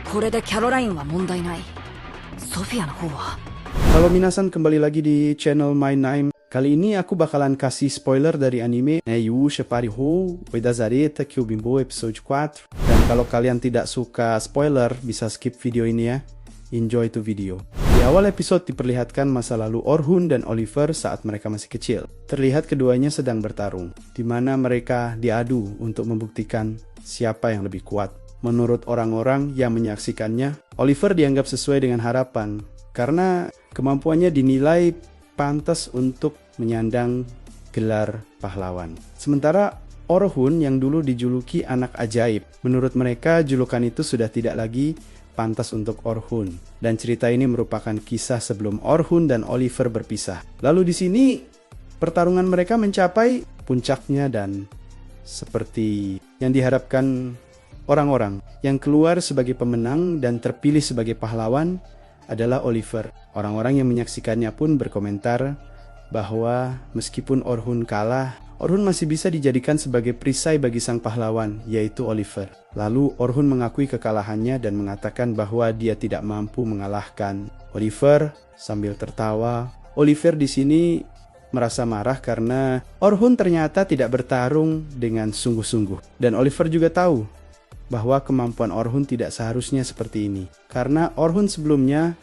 これでキャロラインは問題ない。ソフィアの方は Halo minasan, kembali lagi di channel My Name. Kali ini aku bakalan kasih spoiler dari anime Neiyu Shepari Hou Wedazareta Kyubimbo episode 4. Dan kalau kalian tidak suka spoiler, bisa skip video ini ya. Enjoy to video. Di awal episode diperlihatkan masa lalu Orhun dan Oliver saat mereka masih kecil. Terlihat keduanya sedang bertarung, di mana mereka diadu untuk membuktikan siapa yang lebih kuat. Menurut orang-orang yang menyaksikannya, Oliver dianggap sesuai dengan harapan karena kemampuannya dinilai pantas untuk menyandang gelar pahlawan. Sementara Orhun yang dulu dijuluki anak ajaib, menurut mereka julukan itu sudah tidak lagi pantas untuk Orhun. Dan cerita ini merupakan kisah sebelum Orhun dan Oliver berpisah. Lalu di sini pertarungan mereka mencapai puncaknya dan seperti yang diharapkan orang-orang yang keluar sebagai pemenang dan terpilih sebagai pahlawan adalah Oliver. Orang-orang yang menyaksikannya pun berkomentar bahwa meskipun Orhun kalah, Orhun masih bisa dijadikan sebagai perisai bagi sang pahlawan, yaitu Oliver. Lalu Orhun mengakui kekalahannya dan mengatakan bahwa dia tidak mampu mengalahkan Oliver sambil tertawa. Oliver di sini merasa marah karena Orhun ternyata tidak bertarung dengan sungguh-sungguh. Dan Oliver juga tahu bahwa kemampuan Orhun tidak seharusnya seperti ini, karena Orhun sebelumnya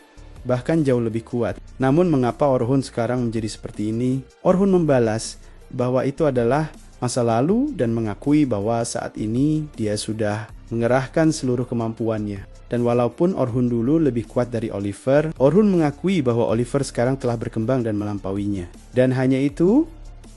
bahkan jauh lebih kuat. Namun mengapa Orhun sekarang menjadi seperti ini? Orhun membalas bahwa itu adalah masa lalu dan mengakui bahwa saat ini dia sudah mengerahkan seluruh kemampuannya. Dan walaupun Orhun dulu lebih kuat dari Oliver, Orhun mengakui bahwa Oliver sekarang telah berkembang dan melampauinya. Dan hanya itu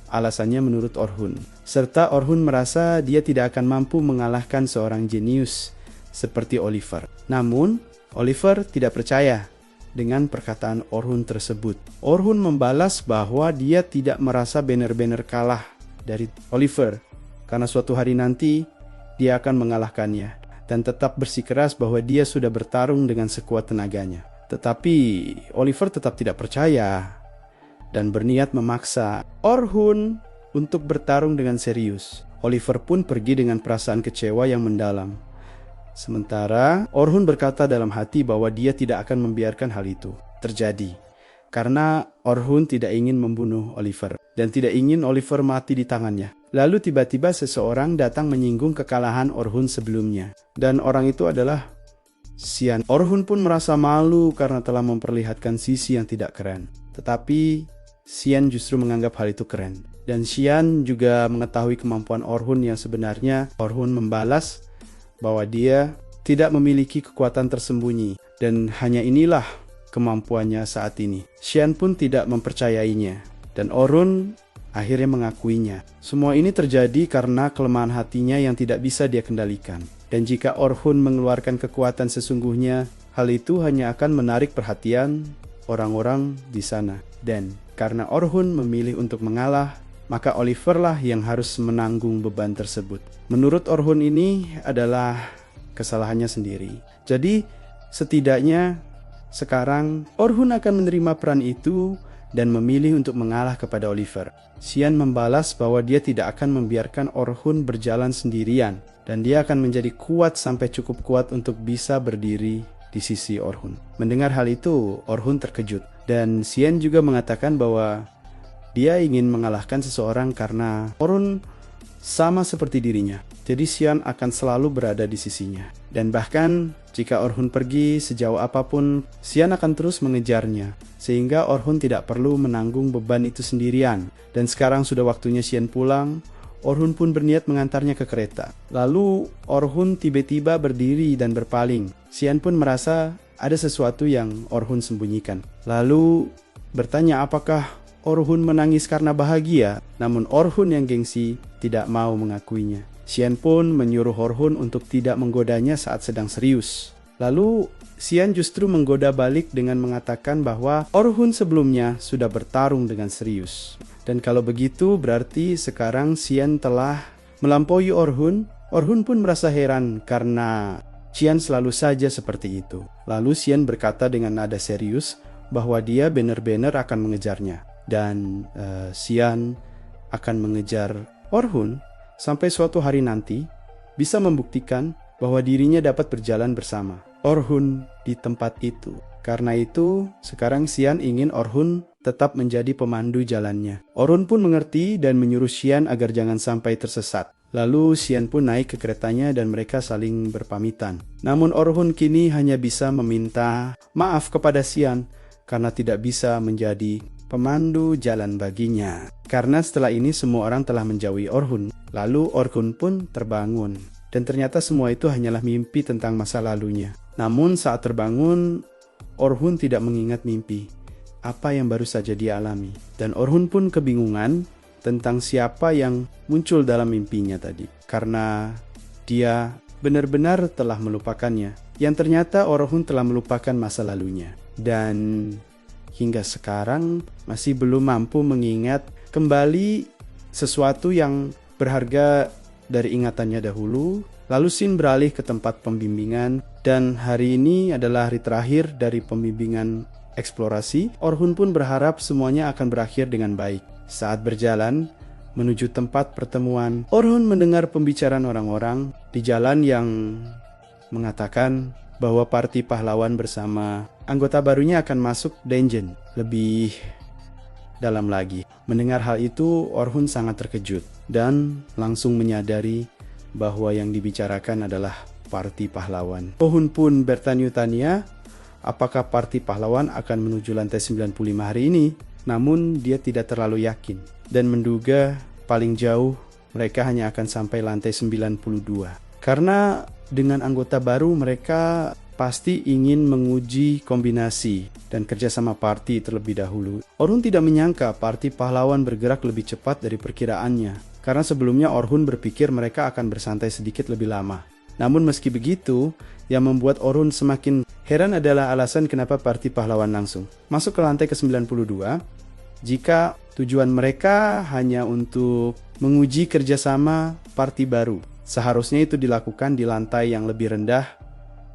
alasannya menurut Orhun. Serta Orhun merasa dia tidak akan mampu mengalahkan seorang jenius seperti Oliver. Namun, Oliver tidak percaya dengan perkataan Orhun tersebut. Orhun membalas bahwa dia tidak merasa benar-benar kalah dari Oliver, karena suatu hari nanti dia akan mengalahkannya, dan tetap bersikeras bahwa dia sudah bertarung dengan sekuat tenaganya. Tetapi Oliver tetap tidak percaya dan berniat memaksa Orhun untuk bertarung dengan serius. Oliver pun pergi dengan perasaan kecewa yang mendalam. Sementara Orhun berkata dalam hati bahwa dia tidak akan membiarkan hal itu terjadi, karena Orhun tidak ingin membunuh Oliver dan tidak ingin Oliver mati di tangannya. Lalu tiba-tiba seseorang datang menyinggung kekalahan Orhun sebelumnya, dan orang itu adalah Xian. Orhun pun merasa malu karena telah memperlihatkan sisi yang tidak keren. Tetapi Xian justru menganggap hal itu keren. Dan Xian juga mengetahui kemampuan Orhun yang sebenarnya. Orhun membalas bahwa dia tidak memiliki kekuatan tersembunyi, dan hanya inilah kemampuannya saat ini. Xian pun tidak mempercayainya, dan Orhun akhirnya mengakuinya. Semua ini terjadi karena kelemahan hatinya yang tidak bisa dia kendalikan. Dan jika Orhun mengeluarkan kekuatan sesungguhnya, hal itu hanya akan menarik perhatian orang-orang di sana. Dan karena Orhun memilih untuk mengalah, maka Oliver lah yang harus menanggung beban tersebut. Menurut Orhun ini adalah kesalahannya sendiri. Jadi setidaknya sekarang Orhun akan menerima peran itu dan memilih untuk mengalah kepada Oliver. Xian membalas bahwa dia tidak akan membiarkan Orhun berjalan sendirian, dan dia akan menjadi kuat sampai cukup kuat untuk bisa berdiri di sisi Orhun. Mendengar hal itu, Orhun terkejut, dan Xian juga mengatakan bahwa dia ingin mengalahkan seseorang karena Orhun sama seperti dirinya. Jadi Xian akan selalu berada di sisinya. Dan bahkan jika Orhun pergi sejauh apapun, Xian akan terus mengejarnya, sehingga Orhun tidak perlu menanggung beban itu sendirian. Dan sekarang sudah waktunya Xian pulang. Orhun pun berniat mengantarnya ke kereta. Lalu Orhun tiba-tiba berdiri dan berpaling. Xian pun merasa ada sesuatu yang Orhun sembunyikan. Lalu bertanya apakah Orhun menangis karena bahagia. Namun Orhun yang gengsi tidak mau mengakuinya. Xian pun menyuruh Orhun untuk tidak menggodanya saat sedang serius. Lalu Xian justru menggoda balik dengan mengatakan bahwa Orhun sebelumnya sudah bertarung dengan serius. Dan kalau begitu berarti sekarang Xian telah melampaui Orhun. Orhun pun merasa heran karena Xian selalu saja seperti itu. Lalu Xian berkata dengan nada serius bahwa dia benar-benar akan mengejarnya. Dan Xian akan mengejar Orhun sampai suatu hari nanti bisa membuktikan bahwa dirinya dapat berjalan bersama. Orhun di tempat itu. Karena itu, sekarang Xian ingin Orhun tetap menjadi pemandu jalannya. Orhun pun mengerti dan menyuruh Xian agar jangan sampai tersesat. Lalu Xian pun naik ke keretanya dan mereka saling berpamitan. Namun Orhun kini hanya bisa meminta maaf kepada Xian karena tidak bisa menjadi pemandu jalan baginya. Karena setelah ini semua orang telah menjauhi Orhun. Lalu Orhun pun terbangun. Dan ternyata semua itu hanyalah mimpi tentang masa lalunya. Namun saat terbangun, Orhun tidak mengingat mimpi apa yang baru saja dia alami. Dan Orhun pun kebingungan tentang siapa yang muncul dalam mimpinya tadi. Karena dia benar-benar telah melupakannya. Yang ternyata Orhun telah melupakan masa lalunya. Dan hingga sekarang masih belum mampu mengingat kembali sesuatu yang berharga dari ingatannya dahulu. Lalu Xin beralih ke tempat pembimbingan dan hari ini adalah hari terakhir dari pembimbingan eksplorasi. Orhun pun berharap semuanya akan berakhir dengan baik. Saat berjalan menuju tempat pertemuan, Orhun mendengar pembicaraan orang-orang di jalan yang mengatakan bahwa parti pahlawan bersama anggota barunya akan masuk dungeon. Lebih dalam lagi. Mendengar hal itu, Orhun sangat terkejut dan langsung menyadari bahwa yang dibicarakan adalah parti pahlawan. Orhun pun bertanya-tanya apakah parti pahlawan akan menuju lantai 95 hari ini. Namun dia tidak terlalu yakin dan menduga paling jauh mereka hanya akan sampai lantai 92. Karena dengan anggota baru mereka pasti ingin menguji kombinasi dan kerjasama parti terlebih dahulu. Orhun tidak menyangka parti pahlawan bergerak lebih cepat dari perkiraannya. Karena sebelumnya Orhun berpikir mereka akan bersantai sedikit lebih lama. Namun meski begitu, yang membuat Orhun semakin heran adalah alasan kenapa parti pahlawan langsung masuk ke lantai ke-92 jika tujuan mereka hanya untuk menguji kerjasama parti baru. Seharusnya itu dilakukan di lantai yang lebih rendah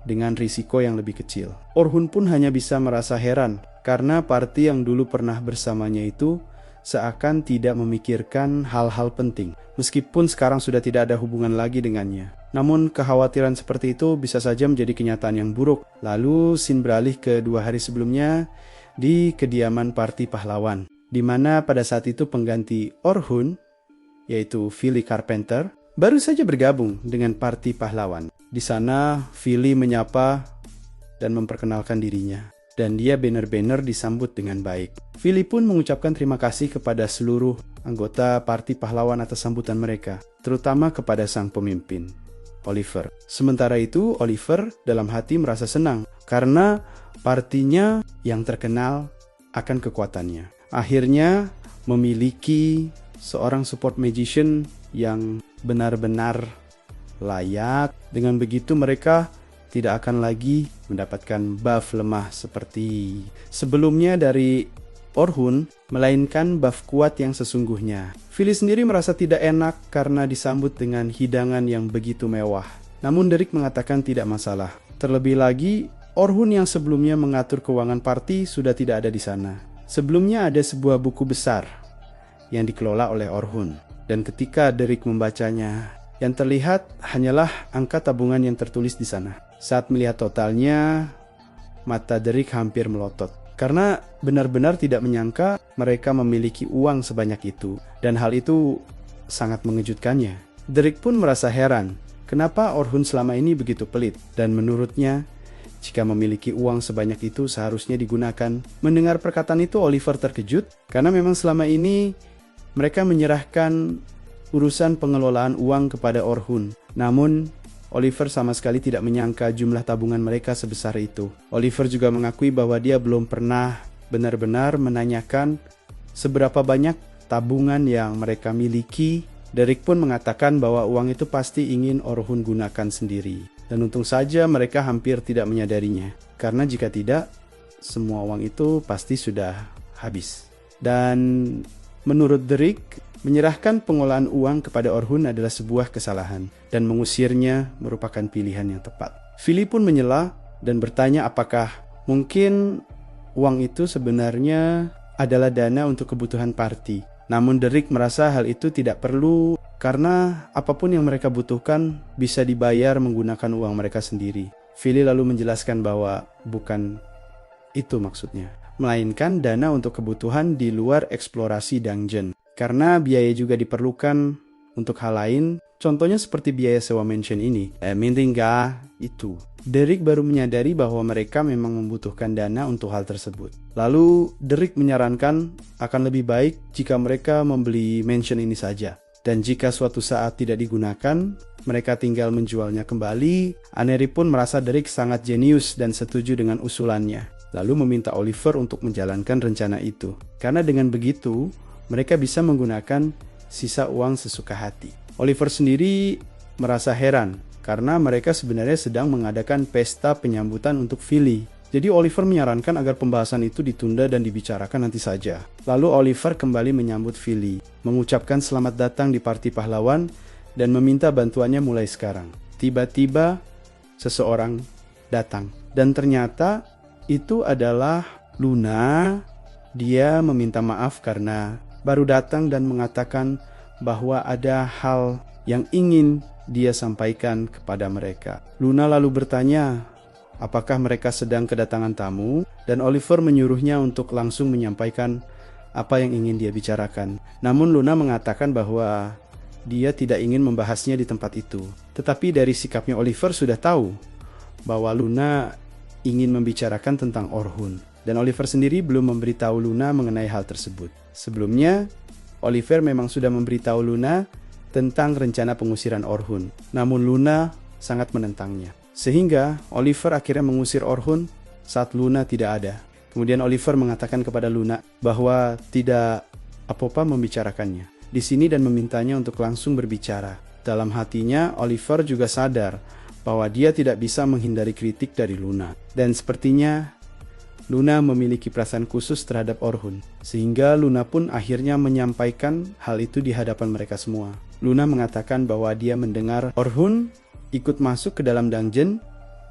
dengan risiko yang lebih kecil. Orhun pun hanya bisa merasa heran karena parti yang dulu pernah bersamanya itu seakan tidak memikirkan hal-hal penting, meskipun sekarang sudah tidak ada hubungan lagi dengannya. Namun kekhawatiran seperti itu bisa saja menjadi kenyataan yang buruk. Lalu Xin beralih ke 2 hari sebelumnya di kediaman parti pahlawan, di mana pada saat itu pengganti Orhun, yaitu Philly Carpenter, baru saja bergabung dengan parti pahlawan. Di sana Philly menyapa dan memperkenalkan dirinya. Dan dia benar-benar disambut dengan baik. Philly pun mengucapkan terima kasih kepada seluruh anggota parti pahlawan atas sambutan mereka, terutama kepada sang pemimpin, Oliver. Sementara itu, Oliver dalam hati merasa senang karena partinya yang terkenal akan kekuatannya. Akhirnya memiliki seorang support magician yang benar-benar layak. Dengan begitu mereka tidak akan lagi mendapatkan buff lemah seperti sebelumnya dari Orhun, melainkan buff kuat yang sesungguhnya. Philly sendiri merasa tidak enak karena disambut dengan hidangan yang begitu mewah. Namun Derek mengatakan tidak masalah. Terlebih lagi, Orhun yang sebelumnya mengatur keuangan party sudah tidak ada di sana. Sebelumnya ada sebuah buku besar yang dikelola oleh Orhun. Dan ketika Derek membacanya, yang terlihat hanyalah angka tabungan yang tertulis di sana. Saat melihat totalnya, mata Derek hampir melotot. Karena benar-benar tidak menyangka mereka memiliki uang sebanyak itu. Dan hal itu sangat mengejutkannya. Derek pun merasa heran, kenapa Orhun selama ini begitu pelit. Dan menurutnya, jika memiliki uang sebanyak itu seharusnya digunakan. Mendengar perkataan itu, Oliver terkejut. Karena memang selama ini mereka menyerahkan urusan pengelolaan uang kepada Orhun. Namun, Oliver sama sekali tidak menyangka jumlah tabungan mereka sebesar itu. Oliver juga mengakui bahwa dia belum pernah benar-benar menanyakan seberapa banyak tabungan yang mereka miliki. Derek pun mengatakan bahwa uang itu pasti ingin Orhun gunakan sendiri. Dan untung saja mereka hampir tidak menyadarinya. Karena jika tidak, semua uang itu pasti sudah habis. Dan menurut Derek, menyerahkan pengolahan uang kepada Orhun adalah sebuah kesalahan dan mengusirnya merupakan pilihan yang tepat. Philly pun menyela dan bertanya apakah mungkin uang itu sebenarnya adalah dana untuk kebutuhan party. Namun Derek merasa hal itu tidak perlu karena apapun yang mereka butuhkan bisa dibayar menggunakan uang mereka sendiri. Philly lalu menjelaskan bahwa bukan itu maksudnya, melainkan dana untuk kebutuhan di luar eksplorasi dungeon. Karena biaya juga diperlukan untuk hal lain, contohnya seperti biaya sewa mansion ini. Itu. Derek baru menyadari bahwa mereka memang membutuhkan dana untuk hal tersebut. Lalu Derek menyarankan akan lebih baik jika mereka membeli mansion ini saja. Dan jika suatu saat tidak digunakan, mereka tinggal menjualnya kembali. Aneri pun merasa Derek sangat jenius dan setuju dengan usulannya. Lalu meminta Oliver untuk menjalankan rencana itu. Karena dengan begitu, mereka bisa menggunakan sisa uang sesuka hati. Oliver sendiri merasa heran karena mereka sebenarnya sedang mengadakan pesta penyambutan untuk Philly. Jadi Oliver menyarankan agar pembahasan itu ditunda dan dibicarakan nanti saja. Lalu Oliver kembali menyambut Philly, mengucapkan selamat datang di parti pahlawan dan meminta bantuannya mulai sekarang. Tiba-tiba seseorang datang dan ternyata itu adalah Luna. Dia meminta maaf karena baru datang dan mengatakan bahwa ada hal yang ingin dia sampaikan kepada mereka. Luna lalu bertanya, apakah mereka sedang kedatangan tamu? Dan Oliver menyuruhnya untuk langsung menyampaikan apa yang ingin dia bicarakan. Namun Luna mengatakan bahwa dia tidak ingin membahasnya di tempat itu. Tetapi dari sikapnya Oliver sudah tahu bahwa Luna ingin membicarakan tentang Orhun. Dan Oliver sendiri belum memberitahu Luna mengenai hal tersebut. Sebelumnya, Oliver memang sudah memberitahu Luna tentang rencana pengusiran Orhun. Namun Luna sangat menentangnya. Sehingga Oliver akhirnya mengusir Orhun saat Luna tidak ada. Kemudian Oliver mengatakan kepada Luna bahwa tidak apa-apa membicarakannya di sini dan memintanya untuk langsung berbicara. Dalam hatinya, Oliver juga sadar bahwa dia tidak bisa menghindari kritik dari Luna. Dan sepertinya Luna memiliki perasaan khusus terhadap Orhun. Sehingga Luna pun akhirnya menyampaikan hal itu di hadapan mereka semua. Luna mengatakan bahwa dia mendengar Orhun ikut masuk ke dalam dungeon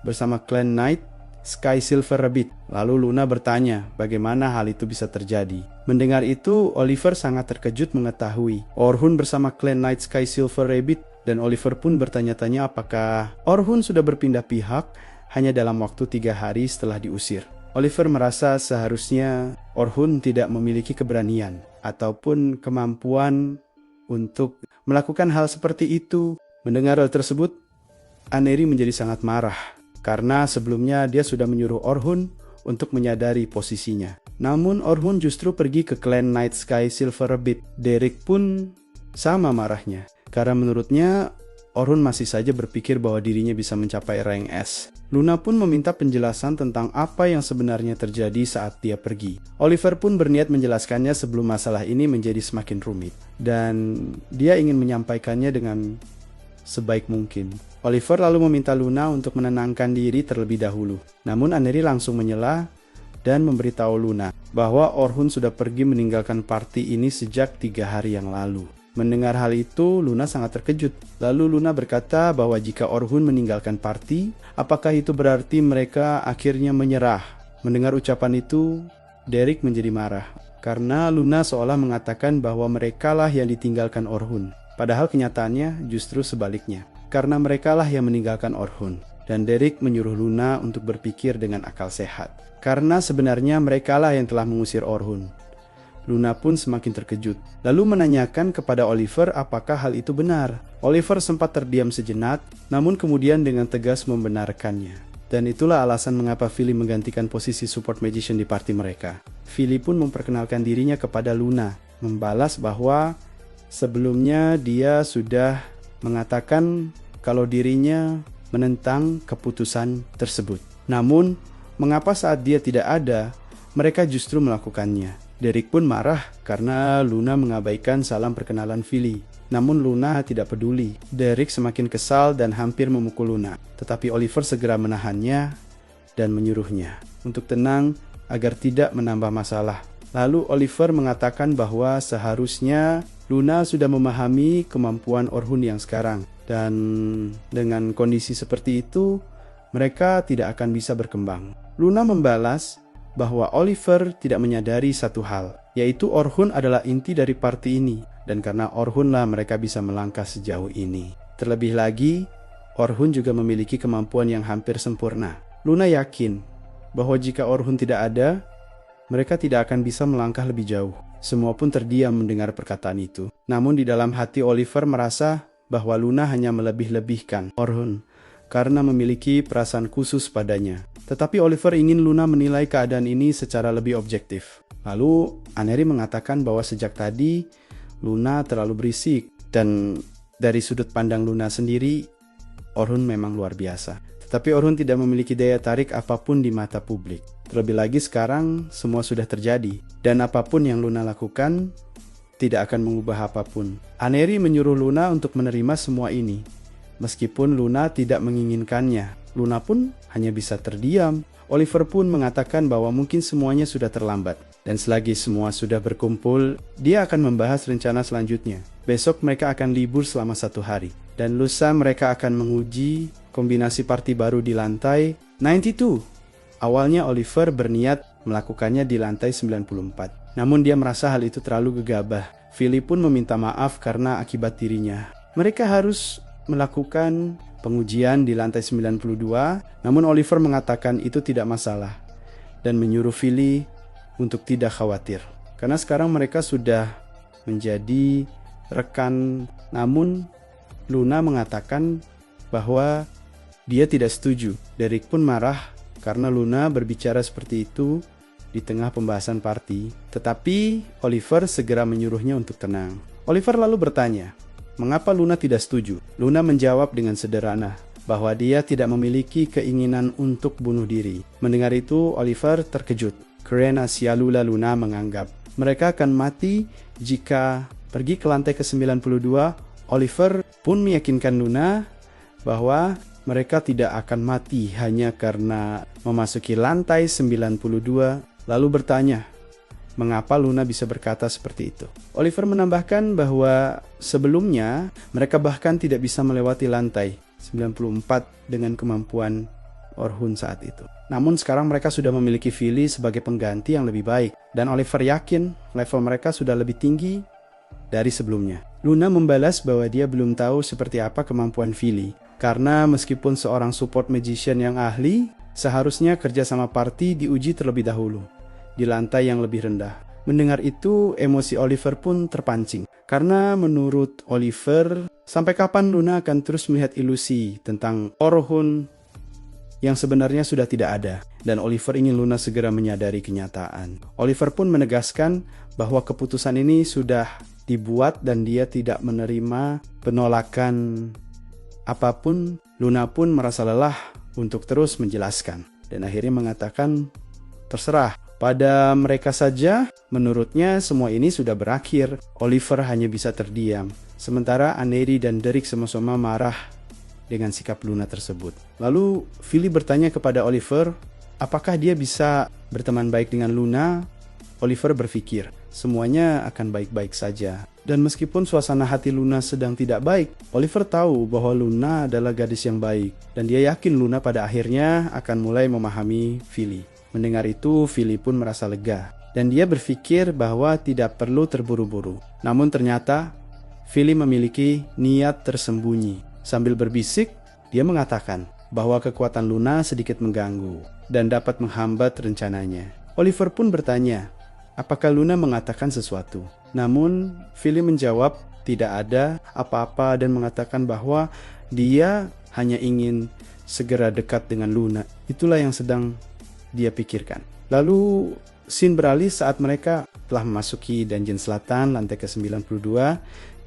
bersama Clan Knight Sky Silver Rabbit. Lalu Luna bertanya bagaimana hal itu bisa terjadi. Mendengar itu, Oliver sangat terkejut mengetahui Orhun bersama Clan Knight Sky Silver Rabbit. Dan Oliver pun bertanya-tanya apakah Orhun sudah berpindah pihak hanya dalam waktu 3 hari setelah diusir. Oliver merasa seharusnya Orhun tidak memiliki keberanian ataupun kemampuan untuk melakukan hal seperti itu. Mendengar hal tersebut, Aneri menjadi sangat marah karena sebelumnya dia sudah menyuruh Orhun untuk menyadari posisinya. Namun Orhun justru pergi ke Clan Night Sky Silver Rabbit. Derek pun sama marahnya karena menurutnya Orhun masih saja berpikir bahwa dirinya bisa mencapai rank S. Luna pun meminta penjelasan tentang apa yang sebenarnya terjadi saat dia pergi. Oliver pun berniat menjelaskannya sebelum masalah ini menjadi semakin rumit. Dan dia ingin menyampaikannya dengan sebaik mungkin. Oliver lalu meminta Luna untuk menenangkan diri terlebih dahulu. Namun Aneri langsung menyela dan memberitahu Luna bahwa Orhun sudah pergi meninggalkan party ini sejak 3 hari yang lalu. Mendengar hal itu, Luna sangat terkejut. Lalu Luna berkata bahwa jika Orhun meninggalkan party, apakah itu berarti mereka akhirnya menyerah? Mendengar ucapan itu, Derek menjadi marah. Karena Luna seolah mengatakan bahwa merekalah yang ditinggalkan Orhun. Padahal kenyataannya justru sebaliknya. Karena merekalah yang meninggalkan Orhun. Dan Derek menyuruh Luna untuk berpikir dengan akal sehat. Karena sebenarnya merekalah yang telah mengusir Orhun. Luna pun semakin terkejut, lalu menanyakan kepada Oliver apakah hal itu benar. Oliver sempat terdiam sejenak, namun kemudian dengan tegas membenarkannya. Dan itulah alasan mengapa Philly menggantikan posisi support magician di party mereka. Philly pun memperkenalkan dirinya kepada Luna, membalas bahwa sebelumnya dia sudah mengatakan kalau dirinya menentang keputusan tersebut. Namun, mengapa saat dia tidak ada, mereka justru melakukannya. Derek pun marah karena Luna mengabaikan salam perkenalan Philly. Namun Luna tidak peduli. Derek semakin kesal dan hampir memukul Luna. Tetapi Oliver segera menahannya dan menyuruhnya untuk tenang agar tidak menambah masalah. Lalu Oliver mengatakan bahwa seharusnya Luna sudah memahami kemampuan Orhun yang sekarang. Dan dengan kondisi seperti itu, mereka tidak akan bisa berkembang. Luna membalas bahwa Oliver tidak menyadari satu hal, yaitu Orhun adalah inti dari party ini, dan karena Orhunlah mereka bisa melangkah sejauh ini. Terlebih lagi, Orhun juga memiliki kemampuan yang hampir sempurna. Luna yakin bahwa jika Orhun tidak ada, mereka tidak akan bisa melangkah lebih jauh. Semua pun terdiam mendengar perkataan itu. Namun di dalam hati Oliver merasa bahwa Luna hanya melebih-lebihkan Orhun karena memiliki perasaan khusus padanya. Tetapi Oliver ingin Luna menilai keadaan ini secara lebih objektif. Lalu Aneri mengatakan bahwa sejak tadi Luna terlalu berisik dan dari sudut pandang Luna sendiri, Orhun memang luar biasa. Tetapi Orhun tidak memiliki daya tarik apapun di mata publik. Terlebih lagi sekarang semua sudah terjadi. Dan apapun yang Luna lakukan tidak akan mengubah apapun. Aneri menyuruh Luna untuk menerima semua ini. Meskipun Luna tidak menginginkannya, Luna pun hanya bisa terdiam. Oliver pun mengatakan bahwa mungkin semuanya sudah terlambat. Dan selagi semua sudah berkumpul, dia akan membahas rencana selanjutnya. Besok mereka akan libur selama 1 hari. Dan lusa mereka akan menguji kombinasi party baru di lantai 92. Awalnya Oliver berniat melakukannya di lantai 94. Namun dia merasa hal itu terlalu gegabah. Philip pun meminta maaf karena akibat dirinya. Mereka harus melakukan pengujian di lantai 92, namun Oliver mengatakan itu tidak masalah dan menyuruh Philip untuk tidak khawatir. Karena sekarang mereka sudah menjadi rekan, namun Luna mengatakan bahwa dia tidak setuju. Derek pun marah karena Luna berbicara seperti itu di tengah pembahasan party. Tetapi Oliver segera menyuruhnya untuk tenang. Oliver lalu bertanya, mengapa Luna tidak setuju? Luna menjawab dengan sederhana bahwa dia tidak memiliki keinginan untuk bunuh diri. Mendengar itu, Oliver terkejut. Karena Sialula Luna menganggap mereka akan mati jika pergi ke lantai ke-92. Oliver pun meyakinkan Luna bahwa mereka tidak akan mati hanya karena memasuki lantai 92, lalu bertanya, mengapa Luna bisa berkata seperti itu? Oliver menambahkan bahwa sebelumnya mereka bahkan tidak bisa melewati lantai 94 dengan kemampuan Orhun saat itu. Namun sekarang mereka sudah memiliki Philly sebagai pengganti yang lebih baik, dan Oliver yakin level mereka sudah lebih tinggi dari sebelumnya. Luna membalas bahwa dia belum tahu seperti apa kemampuan Philly, karena meskipun seorang support magician yang ahli, seharusnya kerja sama party diuji terlebih dahulu di lantai yang lebih rendah. Mendengar itu, emosi Oliver pun terpancing. Karena menurut Oliver, sampai kapan Luna akan terus melihat ilusi tentang Orhun yang sebenarnya sudah tidak ada. Dan Oliver ingin Luna segera menyadari kenyataan. Oliver pun menegaskan bahwa keputusan ini sudah dibuat dan dia tidak menerima penolakan apapun. Luna pun merasa lelah untuk terus menjelaskan. Dan akhirnya mengatakan, terserah. Pada mereka saja, menurutnya semua ini sudah berakhir. Oliver hanya bisa terdiam. Sementara Aneri dan Derek sama-sama marah dengan sikap Luna tersebut. Lalu Philly bertanya kepada Oliver, apakah dia bisa berteman baik dengan Luna? Oliver berpikir, semuanya akan baik-baik saja. Dan meskipun suasana hati Luna sedang tidak baik, Oliver tahu bahwa Luna adalah gadis yang baik. Dan dia yakin Luna pada akhirnya akan mulai memahami Philly. Mendengar itu, Philly pun merasa lega. Dan dia berpikir bahwa tidak perlu terburu-buru. Namun ternyata, Philly memiliki niat tersembunyi. Sambil berbisik, dia mengatakan bahwa kekuatan Luna sedikit mengganggu dan dapat menghambat rencananya. Oliver pun bertanya, apakah Luna mengatakan sesuatu? Namun, Philly menjawab tidak ada apa-apa dan mengatakan bahwa dia hanya ingin segera dekat dengan Luna. Itulah yang sedang dia pikirkan. Lalu scene beralih saat mereka telah memasuki dungeon selatan lantai ke-92.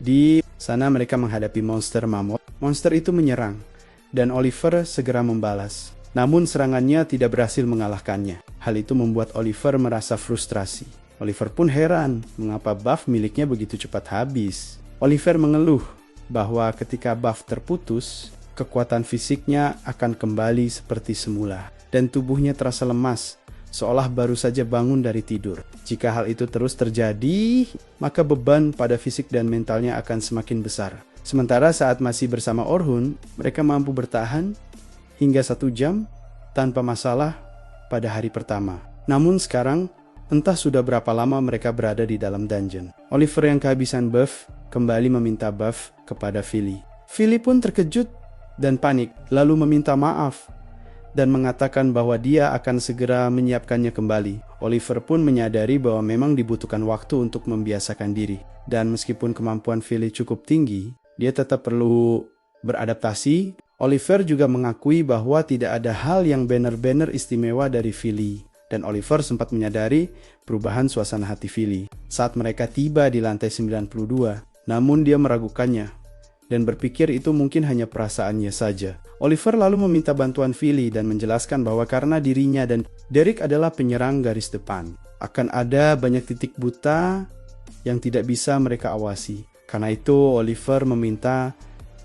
Di sana mereka menghadapi monster mammoth. Monster itu menyerang dan Oliver segera membalas. Namun serangannya tidak berhasil mengalahkannya. Hal itu membuat Oliver merasa frustrasi. Oliver pun heran mengapa buff miliknya begitu cepat habis. Oliver mengeluh bahwa ketika buff terputus, kekuatan fisiknya akan kembali seperti semula. Dan tubuhnya terasa lemas, seolah baru saja bangun dari tidur. Jika hal itu terus terjadi, maka beban pada fisik dan mentalnya akan semakin besar. Sementara saat masih bersama Orhun, mereka mampu bertahan hingga 1 jam tanpa masalah pada hari pertama. Namun sekarang, entah sudah berapa lama mereka berada di dalam dungeon. Oliver yang kehabisan buff, kembali meminta buff kepada Philly. Philly pun terkejut dan panik, lalu meminta maaf dan mengatakan bahwa dia akan segera menyiapkannya kembali. Oliver pun menyadari bahwa memang dibutuhkan waktu untuk membiasakan diri. Dan meskipun kemampuan Philly cukup tinggi, dia tetap perlu beradaptasi. Oliver juga mengakui bahwa tidak ada hal yang benar-benar istimewa dari Philly. Dan Oliver sempat menyadari perubahan suasana hati Philly saat mereka tiba di lantai 92. Namun dia meragukannya dan berpikir itu mungkin hanya perasaannya saja. Oliver lalu meminta bantuan Philly dan menjelaskan bahwa karena dirinya dan Derek adalah penyerang garis depan, akan ada banyak titik buta yang tidak bisa mereka awasi. Karena itu Oliver meminta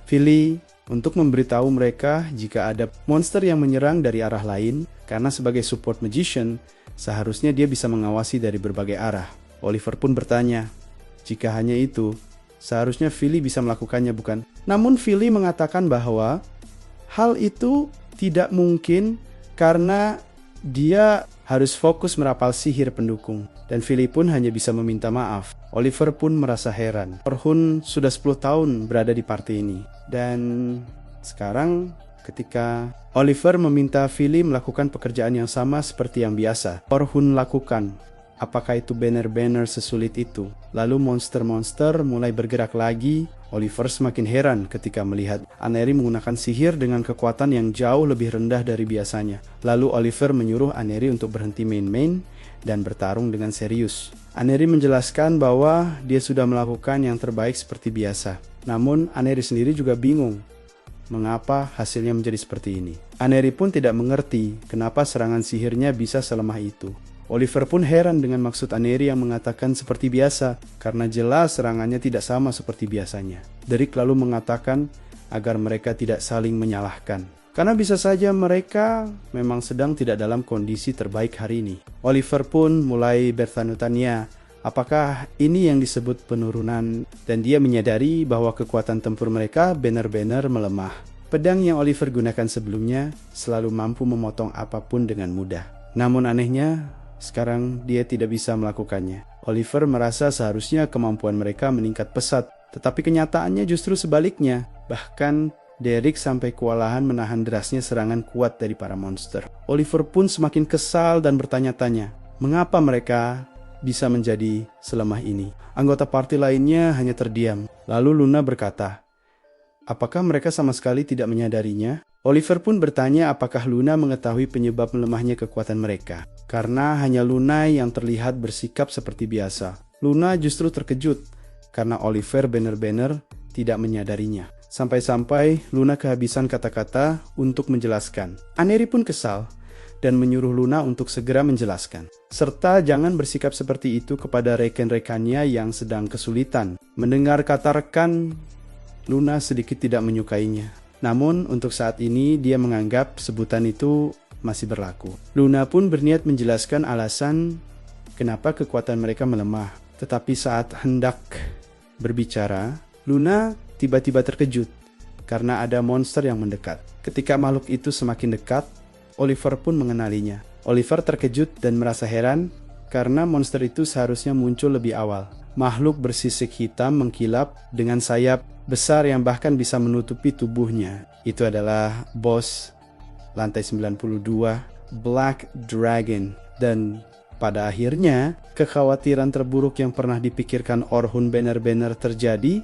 Philly untuk memberitahu mereka jika ada monster yang menyerang dari arah lain, karena sebagai support magician, seharusnya dia bisa mengawasi dari berbagai arah. Oliver pun bertanya, jika hanya itu, seharusnya Philly bisa melakukannya, bukan? Namun Philly mengatakan bahwa hal itu tidak mungkin karena dia harus fokus merapal sihir pendukung. Dan Philly pun hanya bisa meminta maaf. Oliver pun merasa heran. Orhun sudah 10 tahun berada di party ini. Dan sekarang ketika Oliver meminta Philly melakukan pekerjaan yang sama seperti yang biasa, Orhun lakukan. Apakah itu benar-benar sesulit itu? Lalu monster-monster mulai bergerak lagi. Oliver semakin heran ketika melihat Aneri menggunakan sihir dengan kekuatan yang jauh lebih rendah dari biasanya. Lalu Oliver menyuruh Aneri untuk berhenti main-main dan bertarung dengan serius. Aneri menjelaskan bahwa dia sudah melakukan yang terbaik seperti biasa. Namun Aneri sendiri juga bingung mengapa hasilnya menjadi seperti ini. Aneri pun tidak mengerti kenapa serangan sihirnya bisa selemah itu. Oliver pun heran dengan maksud Aneri yang mengatakan seperti biasa, karena jelas serangannya tidak sama seperti biasanya. Derek lalu mengatakan agar mereka tidak saling menyalahkan, karena bisa saja mereka memang sedang tidak dalam kondisi terbaik hari ini. Oliver pun mulai bertanya-tanya, apakah ini yang disebut penurunan, dan dia menyadari bahwa kekuatan tempur mereka benar-benar melemah. Pedang yang Oliver gunakan sebelumnya selalu mampu memotong apapun dengan mudah. Namun anehnya, sekarang dia tidak bisa melakukannya. Oliver merasa seharusnya kemampuan mereka meningkat pesat, tetapi kenyataannya justru sebaliknya. Bahkan Derek sampai kewalahan menahan derasnya serangan kuat dari para monster. Oliver pun semakin kesal dan bertanya-tanya, mengapa mereka bisa menjadi selemah ini? Anggota party lainnya hanya terdiam. Lalu Luna berkata, apakah mereka sama sekali tidak menyadarinya? Oliver pun bertanya apakah Luna mengetahui penyebab melemahnya kekuatan mereka. Karena hanya Luna yang terlihat bersikap seperti biasa. Luna justru terkejut karena Oliver benar-benar tidak menyadarinya. Sampai-sampai Luna kehabisan kata-kata untuk menjelaskan. Aneri pun kesal dan menyuruh Luna untuk segera menjelaskan. Serta jangan bersikap seperti itu kepada rekan-rekannya yang sedang kesulitan. Mendengar kata rekan, Luna sedikit tidak menyukainya. Namun untuk saat ini dia menganggap sebutan itu masih berlaku. Luna pun berniat menjelaskan alasan kenapa kekuatan mereka melemah. Tetapi saat hendak berbicara, Luna tiba-tiba terkejut karena ada monster yang mendekat. Ketika makhluk itu semakin dekat, Oliver pun mengenalinya. Oliver terkejut dan merasa heran karena monster itu seharusnya muncul lebih awal. Makhluk bersisik hitam mengkilap dengan sayap besar yang bahkan bisa menutupi tubuhnya. Itu adalah bos lantai 92, Black Dragon. Dan pada akhirnya, kekhawatiran terburuk yang pernah dipikirkan Orhun benar-benar terjadi.